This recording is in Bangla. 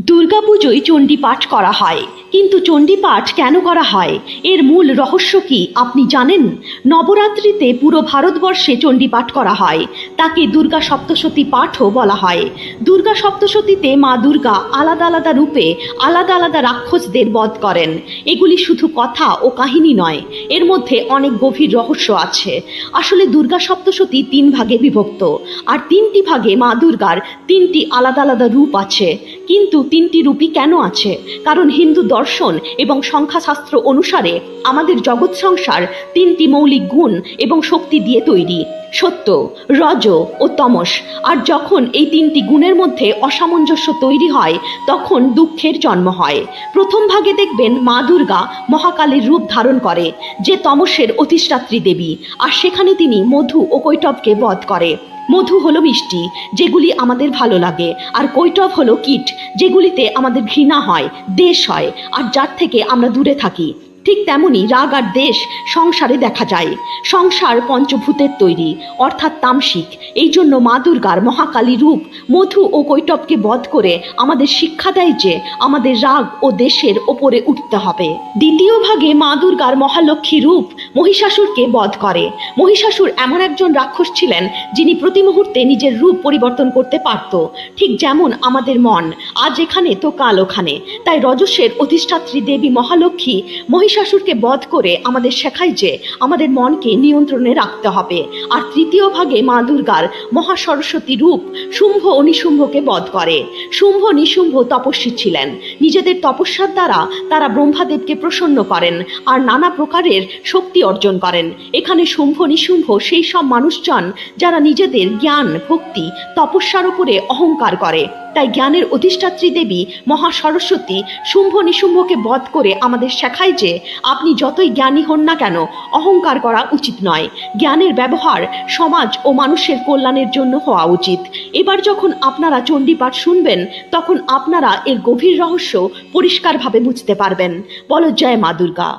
দুর্গাপুজোয় চণ্ডীপাঠ করা হয়, কিন্তু চণ্ডীপাঠ কেন করা হয়, এর মূল রহস্য কি আপনি জানেন? নবরাত্রিতে পুরো ভারতবর্ষে চণ্ডীপাঠ করা হয়, তাকে দুর্গা সপ্তশতী পাঠও বলা হয়। দুর্গা সপ্তশতীতে মা দুর্গা আলাদা আলাদা রূপে আলাদা আলাদা রাক্ষসদের বধ করেন। এগুলি শুধু কথা ও কাহিনী নয়, এর মধ্যে অনেক গভীর রহস্য আছে। আসলে দুর্গা সপ্তশতী 3 ভাগে বিভক্ত, আর 3টি ভাগে মা দুর্গার 3টি আলাদা আলাদা রূপ আছে। কিন্তু 3টি রূপই কেন আছে? কারণ হিন্দু দর্শন এবং সংখ্যাশাস্ত্র অনুসারে আমাদের জগৎ সংসার 3টি মৌলিক গুণ এবং শক্তি দিয়ে তৈরি: সত্য, রজ ও তমস। আর যখন এই 3টি গুণের মধ্যে অসামঞ্জস্য তৈরি হয়, তখন দুঃখের জন্ম হয়। প্রথম ভাগে দেখবেন মা দুর্গা মহাকালীর রূপ ধারণ করে, যে তমসের অধিষ্ঠাত্রী দেবী, আর সেখানে তিনি মধু ও কৈটবকে বধ করে। মধু হলো মিষ্টি, যেগুলি আমাদের ভালো লাগে, আর কৈটব হলো কীট, যেগুলিতে আমাদের ঘৃণা হয়, দ্বেষ হয়, আর যার থেকে আমরা দূরে থাকি। ঠিক তেমনি রাগ আর দ্বেষ সংসারে দেখা যায়। সংসার পঞ্চভূতের তৈরি, অর্থাৎ তামসিক। এই জন্য মা দুর্গার মহাকালী রূপ মধু ও কৈটবকে বধ করে আমাদের শিক্ষা দেয় যে আমাদের রাগ ও দ্বেষের ওপরে উঠতে হবে। দ্বিতীয় ভাগে মা দুর্গার মহালক্ষ্মী রূপ মহিষাসুরকে বধ করে। মহিষাসুর এমন একজন রাক্ষস ছিলেন যিনি প্রতি মুহূর্তে নিজের রূপ পরিবর্তন করতে পারত, ঠিক যেমন আমাদের মন, আজ এখানে তো কাল ওখানে। তাই রজসের অধিষ্ঠাত্রী দেবী মহালক্ষ্মী মহিষাসুরকে বধ করে আমাদের শেখায় যে আমাদের মনকে নিয়ন্ত্রণে রাখতে হবে। আর তৃতীয় ভাগে মা দুর্গার মহাসরস্বতী রূপ শুম্ভ ও নিশুম্ভকে বধ করে। শুম্ভ নিশুম্ভ তপস্বী ছিলেন। নিজেদের তপস্যার দ্বারা তারা ব্রহ্মাদেবকে প্রসন্ন করেন আর নানা প্রকারের শক্তি অর্জন করেন। এখানে শুম্ভ নিশুম্ভ সেই সব মানুষজন যারা নিজেদের জ্ঞান, ভক্তি, তপস্যার উপরে অহংকার করে। তাই জ্ঞানের অধিষ্ঠাত্রী দেবী মহা সরস্বতী শুম্ভ নিশুম্ভকে বধ করে আমাদের শেখায় যে আপনি যতই জ্ঞানী হন না কেন, অহংকার করা উচিত নয়। জ্ঞানের ব্যবহার সমাজ ও মানুষের কল্যাণের জন্য হওয়া উচিত। এবার যখন আপনারা চণ্ডীপাঠ শুনবেন, তখন আপনারা এর গভীর রহস্য পরিষ্কারভাবে বুঝতে পারবেন। বলো জয় মা দুর্গা।